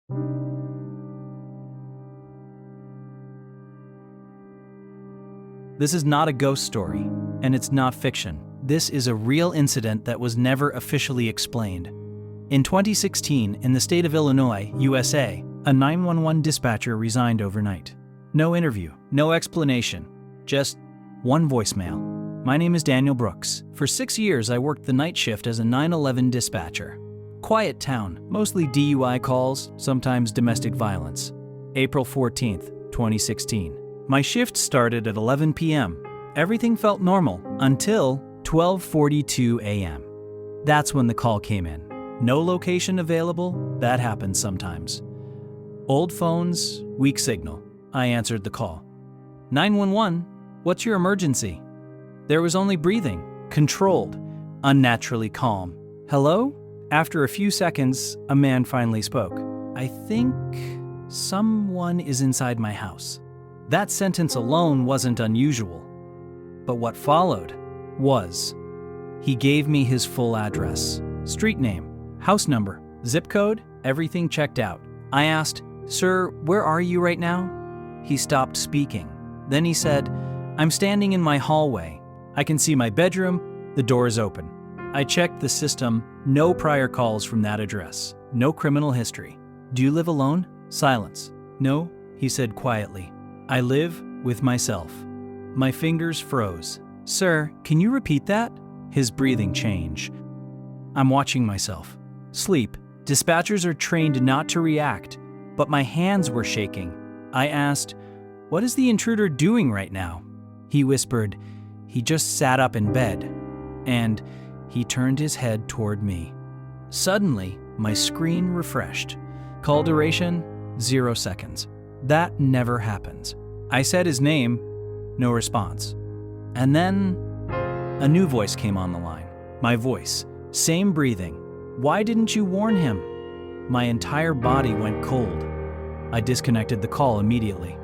This is not a ghost story, and it's not fiction. This is a real incident that was never officially explained. In 2016, in the state of Illinois, USA, a 911 dispatcher resigned overnight. No interview, no explanation, just one voicemail. My name is Daniel Brooks. For 6 years, I worked the night shift as a 911 dispatcher. Quiet town, mostly DUI calls, sometimes domestic violence. April 14th, 2016. My shift started at 11 p.m. Everything felt normal until 12:42 a.m. That's when the call came in. No location available, that happens sometimes. Old phones, weak signal. I answered the call. 911, what's your emergency? There was only breathing, controlled, unnaturally calm. Hello? After a few seconds, a man finally spoke. I think someone is inside my house. That sentence alone wasn't unusual. But what followed was, he gave me his full address, street name, house number, zip code, everything checked out. I asked, "Sir, where are you right now?" He stopped speaking. Then he said, "I'm standing in my hallway. I can see my bedroom, the door is open." I checked the system, no prior calls from that address, no criminal history. "Do you live alone?" Silence. "No," he said quietly. "I live with myself." My fingers froze. "Sir, can you repeat that?" His breathing changed. I'm watching myself. Sleep. Dispatchers are trained not to react, but my hands were shaking. I asked, "What is the intruder doing right now?" He whispered, "He just sat up in bed." And he turned his head toward me. Suddenly, my screen refreshed. Call duration, 0 seconds. That never happens. I said his name, no response. And then, a new voice came on the line. My voice, same breathing. "Why didn't you warn him?" My entire body went cold. I disconnected the call immediately.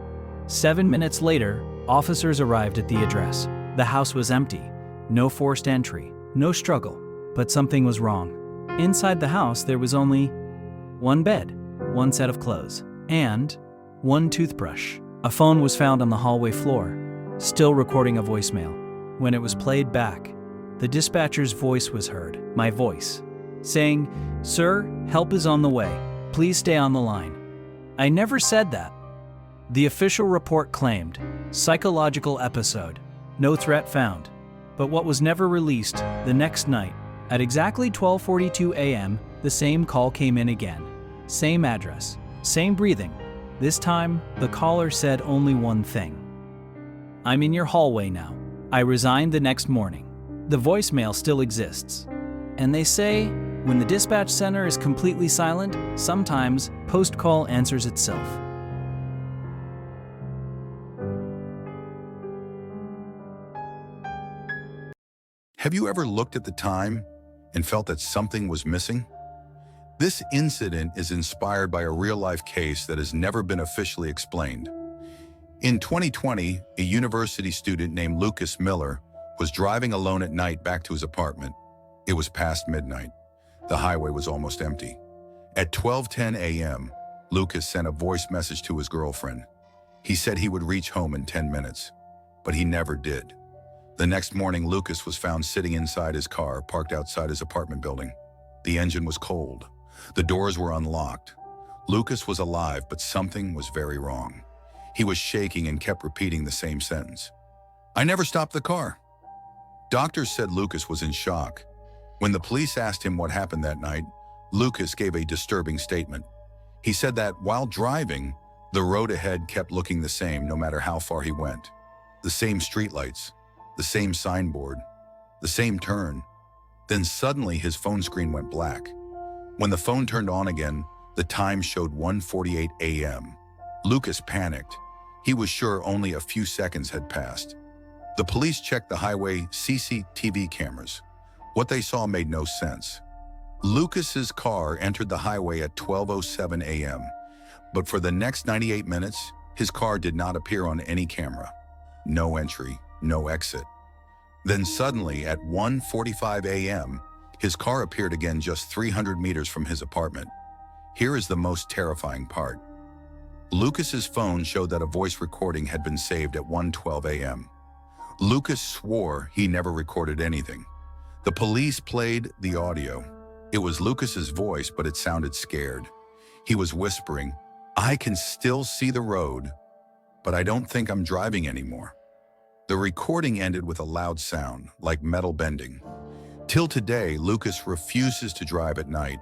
7 minutes later, officers arrived at the address. The house was empty. No forced entry, no struggle. But something was wrong. Inside the house, there was only one bed, one set of clothes, and one toothbrush. A phone was found on the hallway floor, still recording a voicemail. When it was played back, the dispatcher's voice was heard, my voice, saying, "Sir, help is on the way. Please stay on the line." I never said that. The official report claimed, psychological episode, no threat found. But what was never released, the next night, at exactly 12:42 a.m., the same call came in again. Same address, same breathing. This time, the caller said only one thing. "I'm in your hallway now." I resigned the next morning. The voicemail still exists. And they say, when the dispatch center is completely silent, sometimes post-call answers itself. Have you ever looked at the time and felt that something was missing? This incident is inspired by a real-life case that has never been officially explained. In 2020, a university student named Lucas Miller was driving alone at night back to his apartment. It was past midnight. The highway was almost empty. At 12:10 a.m., Lucas sent a voice message to his girlfriend. He said he would reach home in 10 minutes, but he never did. The next morning, Lucas was found sitting inside his car, parked outside his apartment building. The engine was cold. The doors were unlocked. Lucas was alive, but something was very wrong. He was shaking and kept repeating the same sentence. "I never stopped the car." Doctors said Lucas was in shock. When the police asked him what happened that night, Lucas gave a disturbing statement. He said that while driving, the road ahead kept looking the same no matter how far he went. The same streetlights, the same signboard, the same turn. Then suddenly his phone screen went black. When the phone turned on again, the time showed 1:48 a.m. Lucas panicked. He was sure only a few seconds had passed. The police checked the highway CCTV cameras. What they saw made no sense. Lucas's car entered the highway at 12:07 a.m., but for the next 98 minutes, his car did not appear on any camera. No entry, no exit. Then suddenly, at 1:45 a.m., his car appeared again just 300 meters from his apartment. Here is the most terrifying part. Lucas's phone showed that a voice recording had been saved at 1:12 a.m. Lucas swore he never recorded anything. The police played the audio. It was Lucas's voice, but it sounded scared. He was whispering, "I can still see the road, but I don't think I'm driving anymore." The recording ended with a loud sound, like metal bending. Till today, Lucas refuses to drive at night.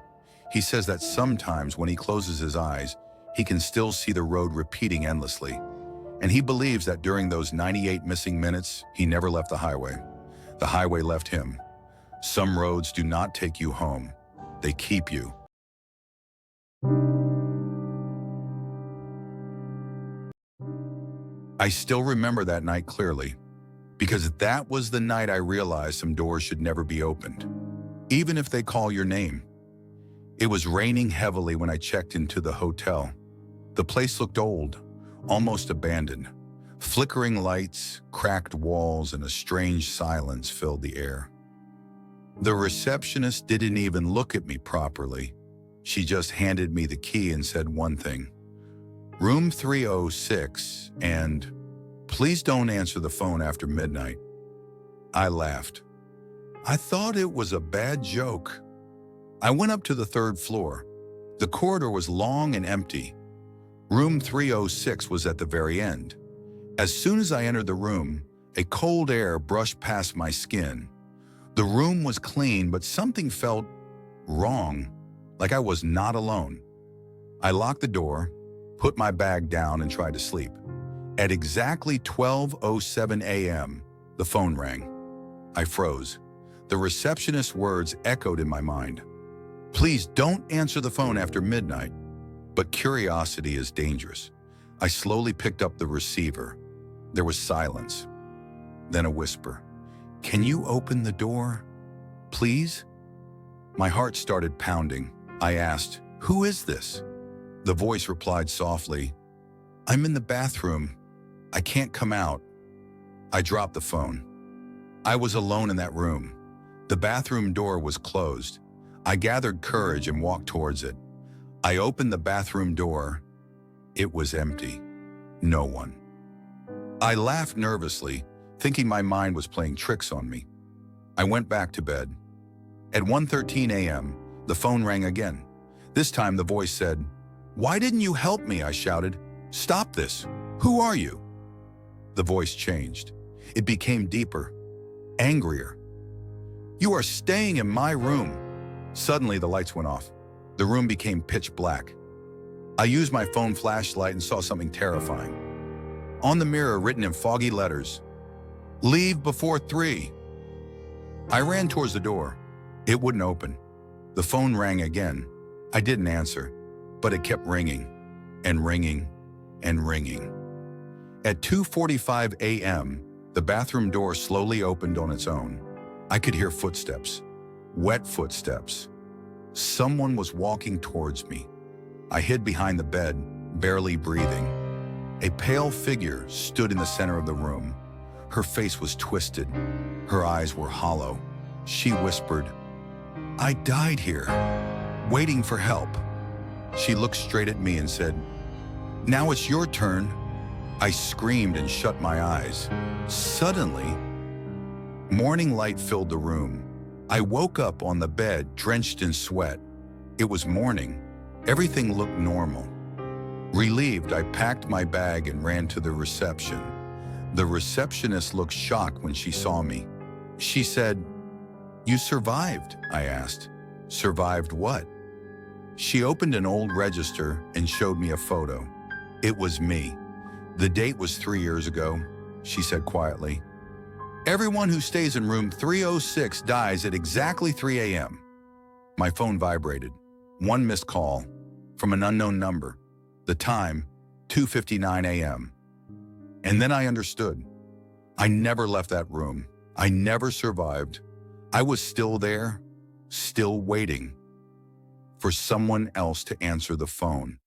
He says that sometimes when he closes his eyes, he can still see the road repeating endlessly. And he believes that during those 98 missing minutes, he never left the highway. The highway left him. Some roads do not take you home. They keep you. I still remember that night clearly, because that was the night I realized some doors should never be opened, even if they call your name. It was raining heavily when I checked into the hotel. The place looked old, almost abandoned. Flickering lights, cracked walls, and a strange silence filled the air. The receptionist didn't even look at me properly. She just handed me the key and said one thing: "Room 306, and please don't answer the phone after midnight." I laughed. I thought it was a bad joke. I went up to the third floor. The corridor was long and empty. Room 306 was at the very end. As soon as I entered the room, a cold air brushed past my skin. The room was clean, but something felt wrong, like I was not alone. I locked the door, put my bag down, and tried to sleep. At exactly 12:07 a.m., the phone rang. I froze. The receptionist's words echoed in my mind. "Please don't answer the phone after midnight." But curiosity is dangerous. I slowly picked up the receiver. There was silence. Then a whisper. "Can you open the door, please?" My heart started pounding. I asked, "Who is this?" The voice replied softly, "I'm in the bathroom. I can't come out." I dropped the phone. I was alone in that room. The bathroom door was closed. I gathered courage and walked towards it. I opened the bathroom door. It was empty. No one. I laughed nervously, thinking my mind was playing tricks on me. I went back to bed. At 1:13 a.m., the phone rang again. This time the voice said, "Why didn't you help me?" I shouted. "Stop this. Who are you?" The voice changed. It became deeper, angrier. "You are staying in my room." Suddenly the lights went off. The room became pitch black. I used my phone flashlight and saw something terrifying. On the mirror, written in foggy letters, "Leave before 3." I ran towards the door. It wouldn't open. The phone rang again. I didn't answer, but it kept ringing and ringing and ringing. At 2:45 a.m., the bathroom door slowly opened on its own. I could hear footsteps, wet footsteps. Someone was walking towards me. I hid behind the bed, barely breathing. A pale figure stood in the center of the room. Her face was twisted. Her eyes were hollow. She whispered, "I died here, waiting for help." She looked straight at me and said, "Now it's your turn." I screamed and shut my eyes. Suddenly, morning light filled the room. I woke up on the bed, drenched in sweat. It was morning. Everything looked normal. Relieved, I packed my bag and ran to the reception. The receptionist looked shocked when she saw me. She said, "You survived," I asked. "Survived what?" She opened an old register and showed me a photo. It was me. The date was 3 years ago, she said quietly. "Everyone who stays in room 306 dies at exactly 3 a.m. My phone vibrated. One missed call from an unknown number. The time, 2:59 a.m. And then I understood. I never left that room. I never survived. I was still there, still waiting for someone else to answer the phone.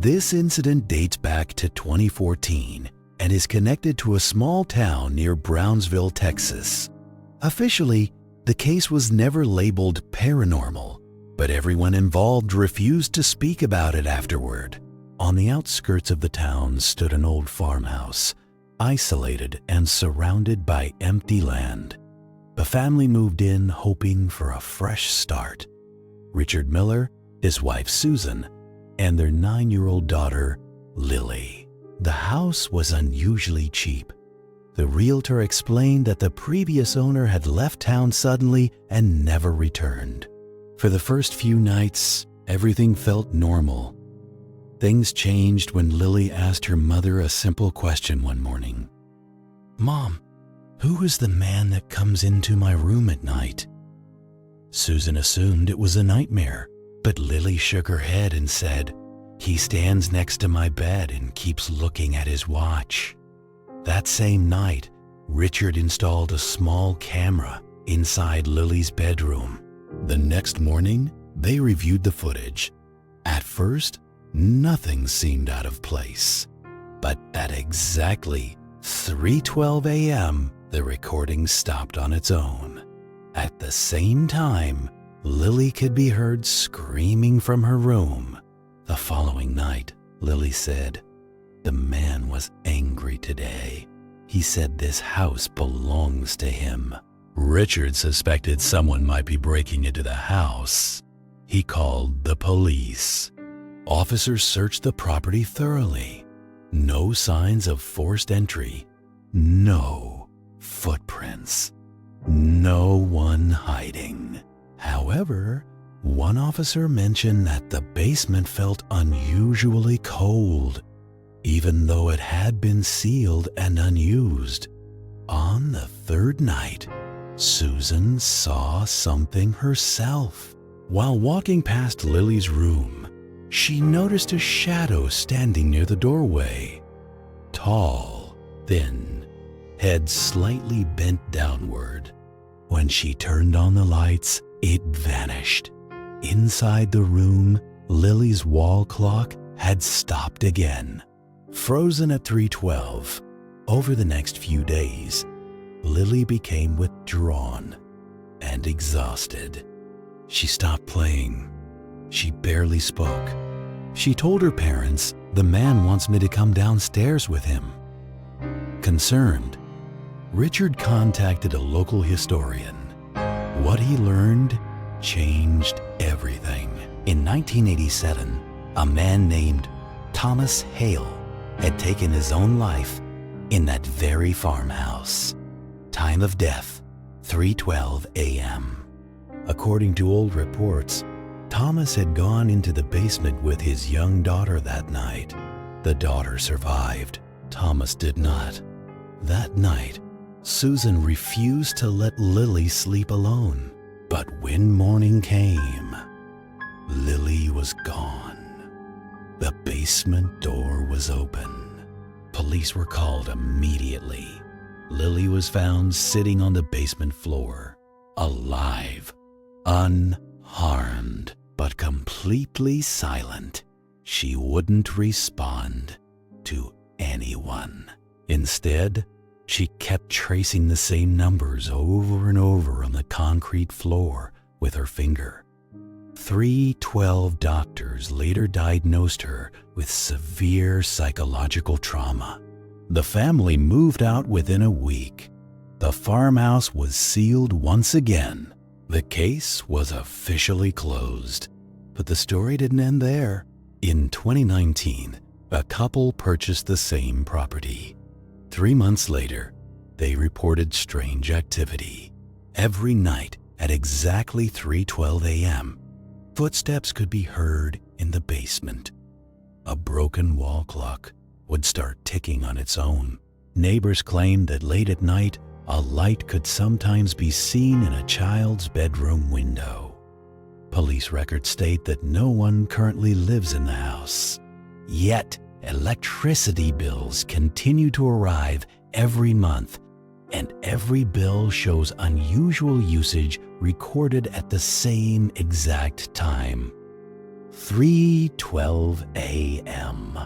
This incident dates back to 2014 and is connected to a small town near Brownsville, Texas. Officially, The case was never labeled paranormal, but everyone involved refused to speak about it afterward. On the outskirts of the town stood an old farmhouse, isolated and surrounded by empty land. The family moved in hoping for a fresh start. Richard Miller, his wife Susan, and their 9-year-old daughter, Lily. The house was unusually cheap. The realtor explained that the previous owner had left town suddenly and never returned. For the first few nights, everything felt normal. Things changed when Lily asked her mother a simple question one morning. "Mom, who is the man that comes into my room at night?" Susan assumed it was a nightmare, but Lily shook her head and said, "He stands next to my bed and keeps looking at his watch." That same night, Richard installed a small camera inside Lily's bedroom. The next morning, they reviewed the footage. At first, nothing seemed out of place. But at exactly 3:12 a.m., the recording stopped on its own. At the same time, Lily could be heard screaming from her room. The following night, Lily said, "The man was angry today. He said this house belongs to him." Richard suspected someone might be breaking into the house. He called the police. Officers searched the property thoroughly. No signs of forced entry. No footprints. No one hiding. However, one officer mentioned that the basement felt unusually cold, even though it had been sealed and unused. On the third night, Susan saw something herself. While walking past Lily's room, she noticed a shadow standing near the doorway. Tall, thin, head slightly bent downward. When she turned on the lights, it vanished. Inside the room, Lily's wall clock had stopped again, frozen at 3:12. Over the next few days, Lily became withdrawn and exhausted. She stopped playing. She barely spoke. She told her parents, "The man wants me to come downstairs with him." Concerned, Richard contacted a local historian. What he learned changed everything. In 1987, a man named Thomas Hale had taken his own life in that very farmhouse. Time of death, 3:12 a.m. According to old reports, Thomas had gone into the basement with his young daughter that night. The daughter survived. Thomas did not. That night, Susan refused to let Lily sleep alone. But when morning came, Lily was gone. The basement door was open. Police were called immediately. Lily was found sitting on the basement floor, alive, unharmed, but completely silent. She wouldn't respond to anyone. Instead, she kept tracing the same numbers over and over on the concrete floor with her finger. 312 doctors later diagnosed her with severe psychological trauma. The family moved out within a week. The farmhouse was sealed once again. The case was officially closed. But the story didn't end there. In 2019, a couple purchased the same property. 3 months later, they reported strange activity. Every night at exactly 3:12 a.m., footsteps could be heard in the basement. A broken wall clock would start ticking on its own. Neighbors claimed that late at night, a light could sometimes be seen in a child's bedroom window. Police records state that no one currently lives in the house. Yet, electricity bills continue to arrive every month, and every bill shows unusual usage recorded at the same exact time. 3:12 a.m.